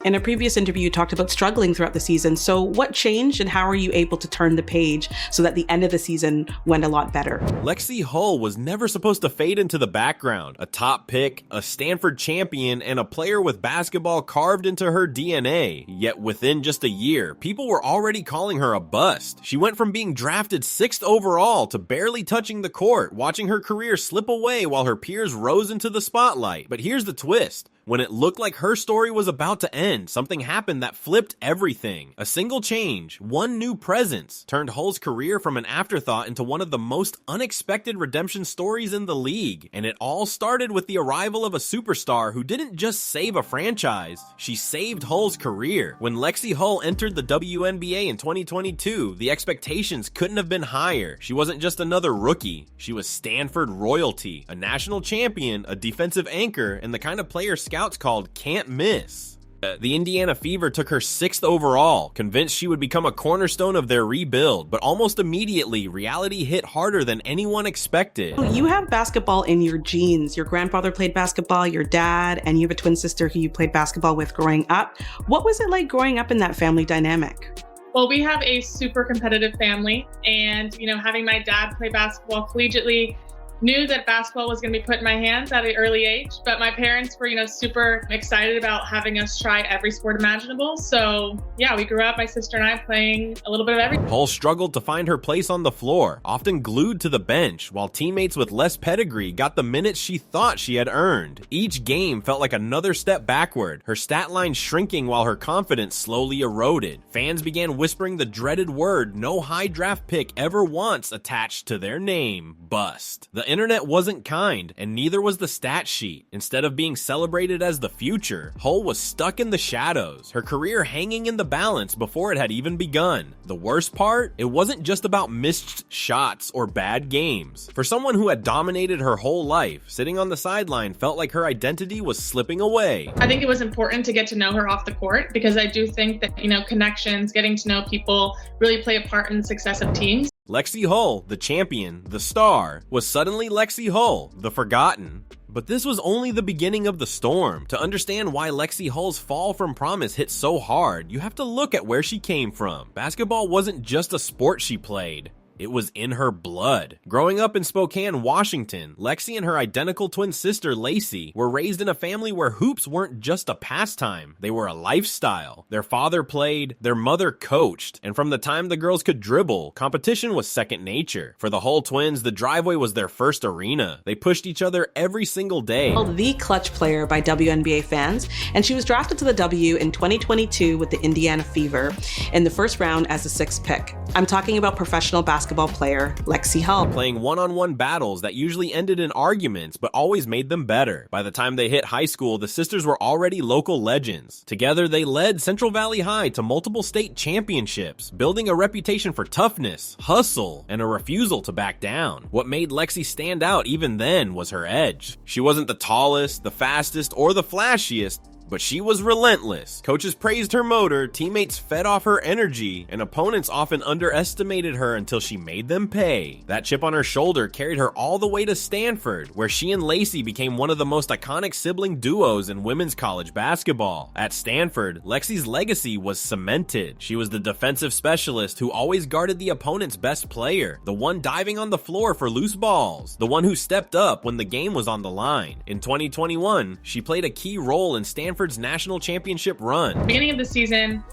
In a previous interview, you talked about struggling throughout the season. So what changed and how are you able to turn the page so that the end of the season went a lot better? Lexie Hull was never supposed to fade into the background. A top pick, a Stanford champion, and a player with basketball carved into her DNA. Yet within just a year, people were already calling her a bust. She went from being drafted 6th overall to barely touching the court, watching her career slip away while her peers rose into the spotlight. But here's the twist. When it looked like her story was about to end, something happened that flipped everything. A single change, one new presence, turned Hull's career from an afterthought into one of the most unexpected redemption stories in the league. And it all started with the arrival of a superstar who didn't just save a franchise, she saved Hull's career. When Lexie Hull entered the WNBA in 2022, the expectations couldn't have been higher. She wasn't just another rookie, she was Stanford royalty, a national champion, a defensive anchor, and the kind of player scouts called can't miss. The Indiana Fever took her 6th overall, convinced she would become a cornerstone of their rebuild, but almost immediately, reality hit harder than anyone expected. You have basketball in your genes. Your grandfather played basketball, your dad, and you have a twin sister who you played basketball with growing up. What was it like growing up in that family dynamic? Well, we have a super competitive family, and having my dad play basketball collegiately, knew that basketball was going to be put in my hands at an early age, but my parents were, super excited about having us try every sport imaginable. So yeah, we grew up, my sister and I, playing a little bit of everything. Hull struggled to find her place on the floor, often glued to the bench, while teammates with less pedigree got the minutes she thought she had earned. Each game felt like another step backward, her stat line shrinking while her confidence slowly eroded. Fans began whispering the dreaded word no high draft pick ever once attached to their name: bust. The internet wasn't kind, and neither was the stat sheet. Instead of being celebrated as the future, Hull was stuck in the shadows, her career hanging in the balance before it had even begun. The worst part? It wasn't just about missed shots or bad games. For someone who had dominated her whole life, sitting on the sideline felt like her identity was slipping away. I think it was important to get to know her off the court, because I do think that, connections, getting to know people really play a part in the success of teams. Lexie Hull, the champion, the star, was suddenly Lexie Hull, the forgotten. But this was only the beginning of the storm. To understand why Lexie Hull's fall from promise hit so hard, you have to look at where she came from. Basketball wasn't just a sport she played. It was in her blood. Growing up in Spokane, Washington, Lexie and her identical twin sister, Lacey, were raised in a family where hoops weren't just a pastime. They were a lifestyle. Their father played, their mother coached, and from the time the girls could dribble, competition was second nature. For the Hull twins, the driveway was their first arena. They pushed each other every single day. The clutch player by WNBA fans, and she was drafted to the W in 2022 with the Indiana Fever in the first round as the 6th pick. I'm talking about professional basketball player Lexie Hull. Playing one-on-one battles that usually ended in arguments but always made them better. By the time they hit high school, the sisters were already local legends. Together, they led Central Valley High to multiple state championships, building a reputation for toughness, hustle, and a refusal to back down. What made Lexie stand out even then was her edge. She wasn't the tallest, the fastest, or the flashiest, but she was relentless. Coaches praised her motor, teammates fed off her energy, and opponents often underestimated her until she made them pay. That chip on her shoulder carried her all the way to Stanford, where she and Lacey became one of the most iconic sibling duos in women's college basketball. At Stanford, Lexie's legacy was cemented. She was the defensive specialist who always guarded the opponent's best player, the one diving on the floor for loose balls, the one who stepped up when the game was on the line. In 2021, she played a key role in Stanford's national championship run. Beginning of the season,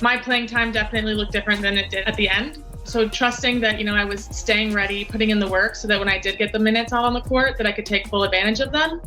my playing time definitely looked different than it did at the end. So trusting that, I was staying ready, putting in the work so that when I did get the minutes out on the court, that I could take full advantage of them.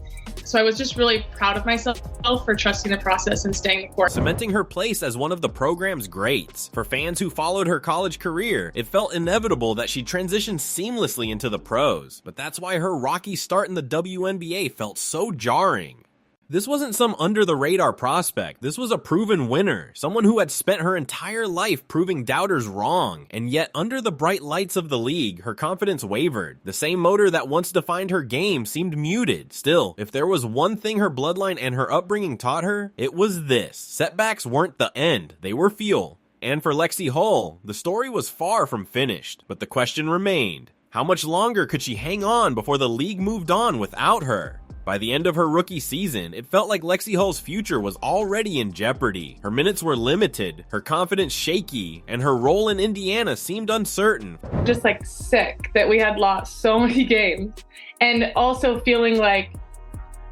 So I was just really proud of myself for trusting the process and staying the court. Cementing her place as one of the program's greats. For fans who followed her college career, it felt inevitable that she transitioned seamlessly into the pros. But that's why her rocky start in the WNBA felt so jarring. This wasn't some under-the-radar prospect. This was a proven winner, someone who had spent her entire life proving doubters wrong, and yet under the bright lights of the league, her confidence wavered. The same motor that once defined her game seemed muted. Still, if there was one thing her bloodline and her upbringing taught her, it was this: setbacks weren't the end, they were fuel. And for Lexie Hull, the story was far from finished, but the question remained: how much longer could she hang on before the league moved on without her? By the end of her rookie season, it felt like Lexie Hull's future was already in jeopardy. Her minutes were limited, her confidence shaky, and her role in Indiana seemed uncertain. Just like sick that we had lost so many games, and also feeling like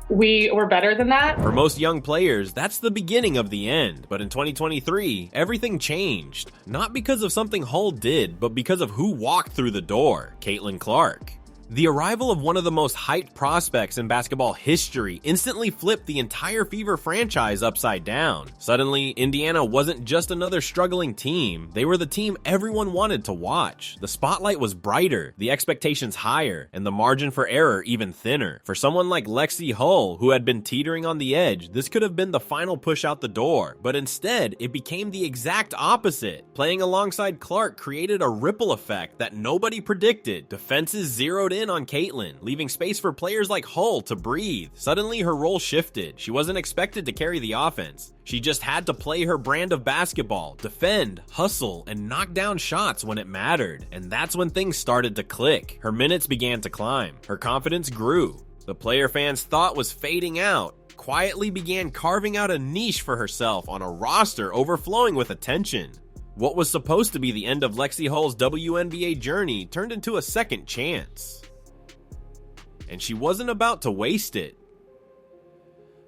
we were better than that. For most young players, that's the beginning of the end. But in 2023, everything changed. Not because of something Hull did, but because of who walked through the door: Caitlin Clark. The arrival of one of the most hyped prospects in basketball history instantly flipped the entire Fever franchise upside down. Suddenly, Indiana wasn't just another struggling team, they were the team everyone wanted to watch. The spotlight was brighter, the expectations higher, and the margin for error even thinner. For someone like Lexie Hull, who had been teetering on the edge, this could have been the final push out the door, but instead, it became the exact opposite. Playing alongside Clark created a ripple effect that nobody predicted. Defenses zeroed in on Caitlin, leaving space for players like Hull to breathe. Suddenly, her role shifted. She wasn't expected to carry the offense. She just had to play her brand of basketball, defend, hustle, and knock down shots when it mattered. And that's when things started to click. Her minutes began to climb. Her confidence grew. The player fans thought was fading out quietly began carving out a niche for herself on a roster overflowing with attention. What was supposed to be the end of Lexie Hull's WNBA journey turned into a second chance. And she wasn't about to waste it.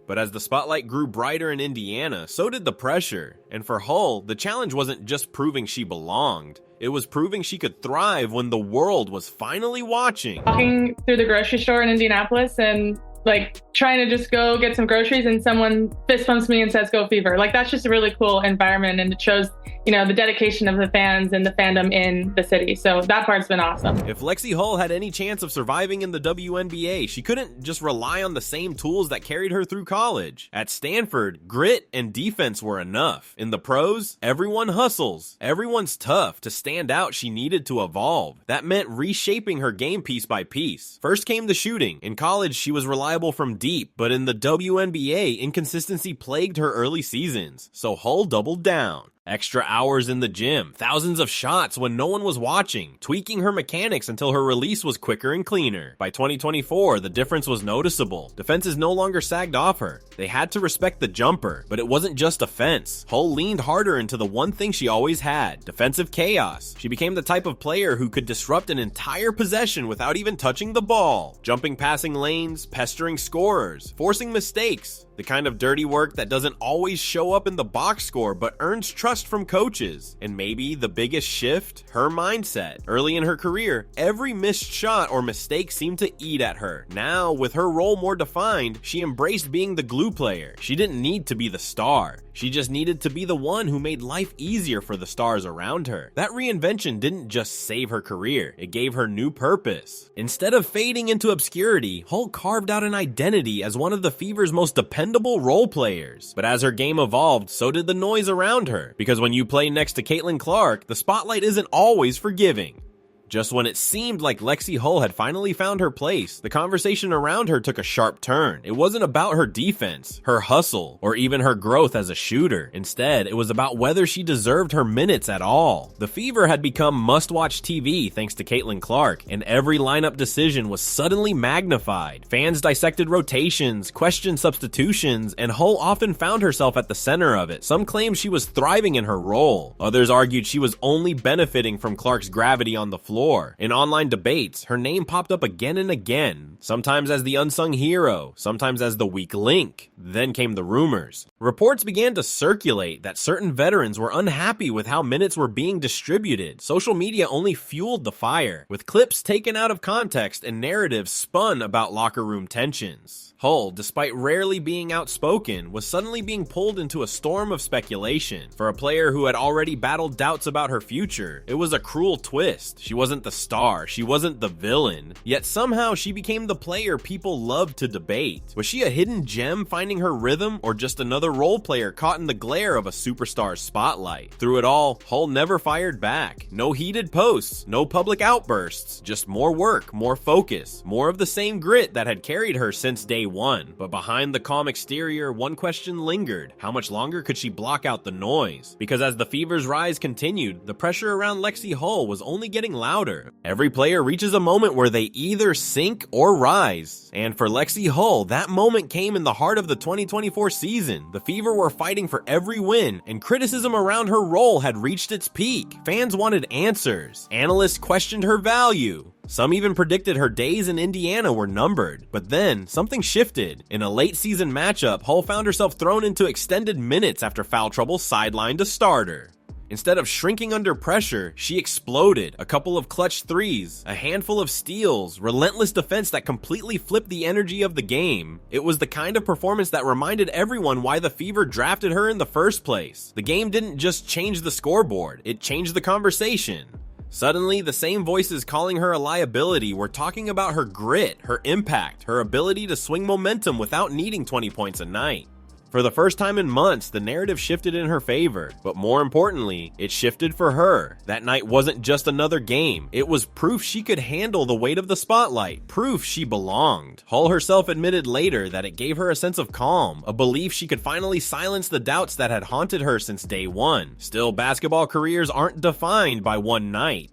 But as the spotlight grew brighter in Indiana, so did the pressure. And for Hull, the challenge wasn't just proving she belonged. It was proving she could thrive when the world was finally watching. Walking through the grocery store in Indianapolis and like trying to just go get some groceries and someone fist bumps me and says, "Go Fever." Like that's just a really cool environment, and it shows, the dedication of the fans and the fandom in the city. So that part's been awesome. If Lexie Hull had any chance of surviving in the WNBA, she couldn't just rely on the same tools that carried her through college. At Stanford, grit and defense were enough. In the pros, everyone hustles. Everyone's tough. To stand out, she needed to evolve. That meant reshaping her game piece by piece. First came the shooting. In college, she was reliable from deep, but in the WNBA, inconsistency plagued her early seasons. So Hull doubled down. Extra hours in the gym, thousands of shots when no one was watching, tweaking her mechanics until her release was quicker and cleaner. By 2024, the difference was noticeable. Defenses no longer sagged off her. They had to respect the jumper, but it wasn't just offense. Hull leaned harder into the one thing she always had: defensive chaos. She became the type of player who could disrupt an entire possession without even touching the ball, jumping passing lanes, pestering scorers, forcing mistakes. The kind of dirty work that doesn't always show up in the box score but earns trust from coaches. And maybe the biggest shift? Her mindset. Early in her career, every missed shot or mistake seemed to eat at her. Now, with her role more defined, she embraced being the glue player. She didn't need to be the star. She just needed to be the one who made life easier for the stars around her. That reinvention didn't just save her career, it gave her new purpose. Instead of fading into obscurity, Hull carved out an identity as one of the Fever's most dependable role players. But as her game evolved, so did the noise around her. Because when you play next to Caitlin Clark, the spotlight isn't always forgiving. Just when it seemed like Lexie Hull had finally found her place, the conversation around her took a sharp turn. It wasn't about her defense, her hustle, or even her growth as a shooter. Instead, it was about whether she deserved her minutes at all. The Fever had become must-watch TV thanks to Caitlin Clark, and every lineup decision was suddenly magnified. Fans dissected rotations, questioned substitutions, and Hull often found herself at the center of it. Some claimed she was thriving in her role. Others argued she was only benefiting from Clark's gravity on the floor. In online debates, her name popped up again and again, sometimes as the unsung hero, sometimes as the weak link. Then came the rumors. Reports began to circulate that certain veterans were unhappy with how minutes were being distributed. Social media only fueled the fire, with clips taken out of context and narratives spun about locker room tensions. Hull, despite rarely being outspoken, was suddenly being pulled into a storm of speculation. For a player who had already battled doubts about her future, it was a cruel twist. She wasn't the star, she wasn't the villain, yet somehow she became the player people loved to debate. Was she a hidden gem finding her rhythm, or just another another role player caught in the glare of a superstar's spotlight. Through it all, Hull never fired back. No heated posts, no public outbursts, just more work, more focus, more of the same grit that had carried her since day one. But behind the calm exterior, one question lingered. How much longer could she block out the noise? Because as the Fever's rise continued, the pressure around Lexie Hull was only getting louder. Every player reaches a moment where they either sink or rise. And for Lexie Hull, that moment came in the heart of the 2024 season. The Fever were fighting for every win, and criticism around her role had reached its peak. Fans wanted answers. Analysts questioned her value. Some even predicted her days in Indiana were numbered. But then, something shifted. In a late season matchup, Hull found herself thrown into extended minutes after foul trouble sidelined a starter. Instead of shrinking under pressure, she exploded. A couple of clutch threes, a handful of steals, relentless defense that completely flipped the energy of the game. It was the kind of performance that reminded everyone why the Fever drafted her in the first place. The game didn't just change the scoreboard, it changed the conversation. Suddenly, the same voices calling her a liability were talking about her grit, her impact, her ability to swing momentum without needing 20 points a night. For the first time in months, the narrative shifted in her favor, but more importantly, it shifted for her. That night wasn't just another game, it was proof she could handle the weight of the spotlight, proof she belonged. Hull herself admitted later that it gave her a sense of calm, a belief she could finally silence the doubts that had haunted her since day one. Still, basketball careers aren't defined by one night.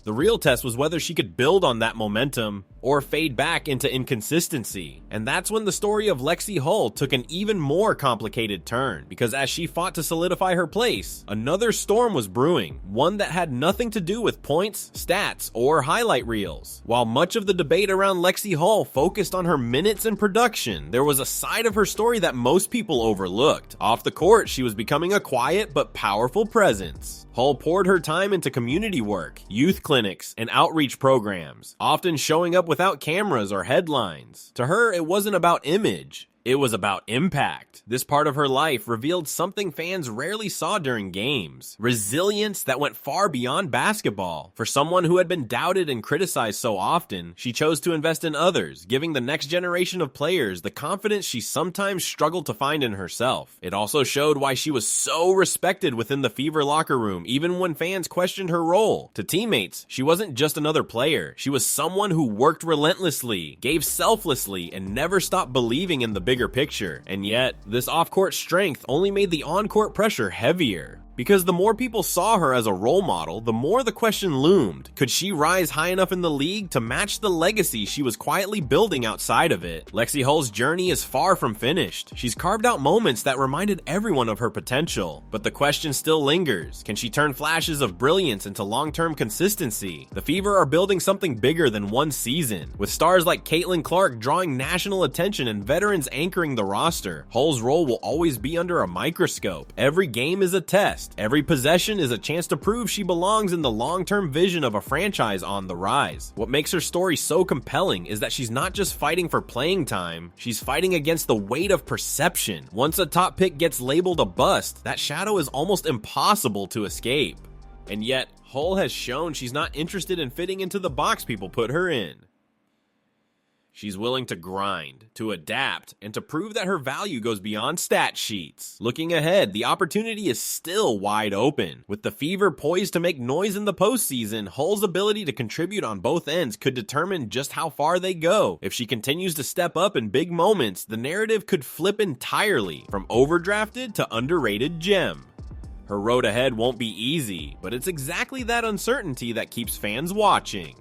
The real test was whether she could build on that momentum or fade back into inconsistency. And that's when the story of Lexie Hull took an even more complicated turn, because as she fought to solidify her place, another storm was brewing, one that had nothing to do with points, stats, or highlight reels. While much of the debate around Lexie Hull focused on her minutes and production, there was a side of her story that most people overlooked. Off the court, she was becoming a quiet but powerful presence. Hull poured her time into community work, youth clinics, and outreach programs, often showing up without cameras or headlines. To her, it wasn't about image. It was about impact. This part of her life revealed something fans rarely saw during games. Resilience that went far beyond basketball. For someone who had been doubted and criticized so often, she chose to invest in others, giving the next generation of players the confidence she sometimes struggled to find in herself. It also showed why she was so respected within the Fever locker room, even when fans questioned her role. To teammates, she wasn't just another player. She was someone who worked relentlessly, gave selflessly, and never stopped believing in the bigger picture. And yet, this off-court strength only made the on-court pressure heavier. Because the more people saw her as a role model, the more the question loomed. Could she rise high enough in the league to match the legacy she was quietly building outside of it? Lexie Hull's journey is far from finished. She's carved out moments that reminded everyone of her potential. But the question still lingers. Can she turn flashes of brilliance into long-term consistency? The Fever are building something bigger than one season. With stars like Caitlin Clark drawing national attention and veterans anchoring the roster, Hull's role will always be under a microscope. Every game is a test. Every possession is a chance to prove she belongs in the long-term vision of a franchise on the rise. What makes her story so compelling is that she's not just fighting for playing time, she's fighting against the weight of perception. Once a top pick gets labeled a bust, that shadow is almost impossible to escape. And yet, Hull has shown she's not interested in fitting into the box people put her in. She's willing to grind, to adapt, and to prove that her value goes beyond stat sheets. Looking ahead, the opportunity is still wide open. With the Fever poised to make noise in the postseason, Hull's ability to contribute on both ends could determine just how far they go. If she continues to step up in big moments, the narrative could flip entirely, from overdrafted to underrated gem. Her road ahead won't be easy, but it's exactly that uncertainty that keeps fans watching.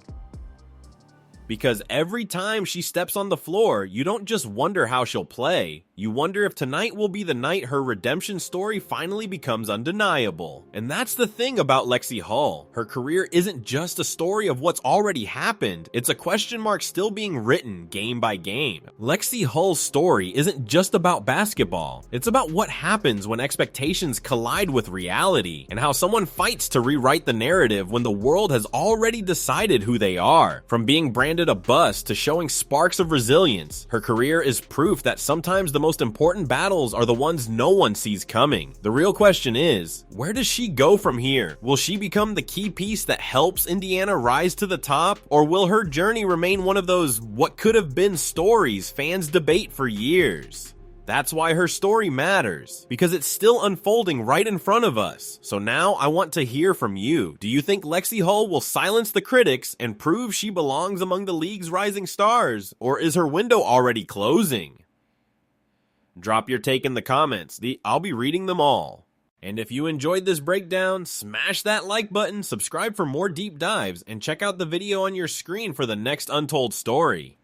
Because every time she steps on the floor, you don't just wonder how she'll play, you wonder if tonight will be the night her redemption story finally becomes undeniable. And that's the thing about Lexie Hull. Her career isn't just a story of what's already happened, it's a question mark still being written game by game. Lexie Hull's story isn't just about basketball, it's about what happens when expectations collide with reality, and how someone fights to rewrite the narrative when the world has already decided who they are. From being branded a bust to showing sparks of resilience, her career is proof that sometimes the most important battles are the ones no one sees coming. The real question is, where does she go from here? Will she become the key piece that helps Indiana rise to the top? Or will her journey remain one of those what could have been stories fans debate for years? That's why her story matters, because it's still unfolding right in front of us. So now I want to hear from you. Do you think Lexie Hull will silence the critics and prove she belongs among the league's rising stars? Or is her window already closing? Drop your take in the comments. I'll be reading them all. And if you enjoyed this breakdown, smash that like button, subscribe for more deep dives, and check out the video on your screen for the next untold story.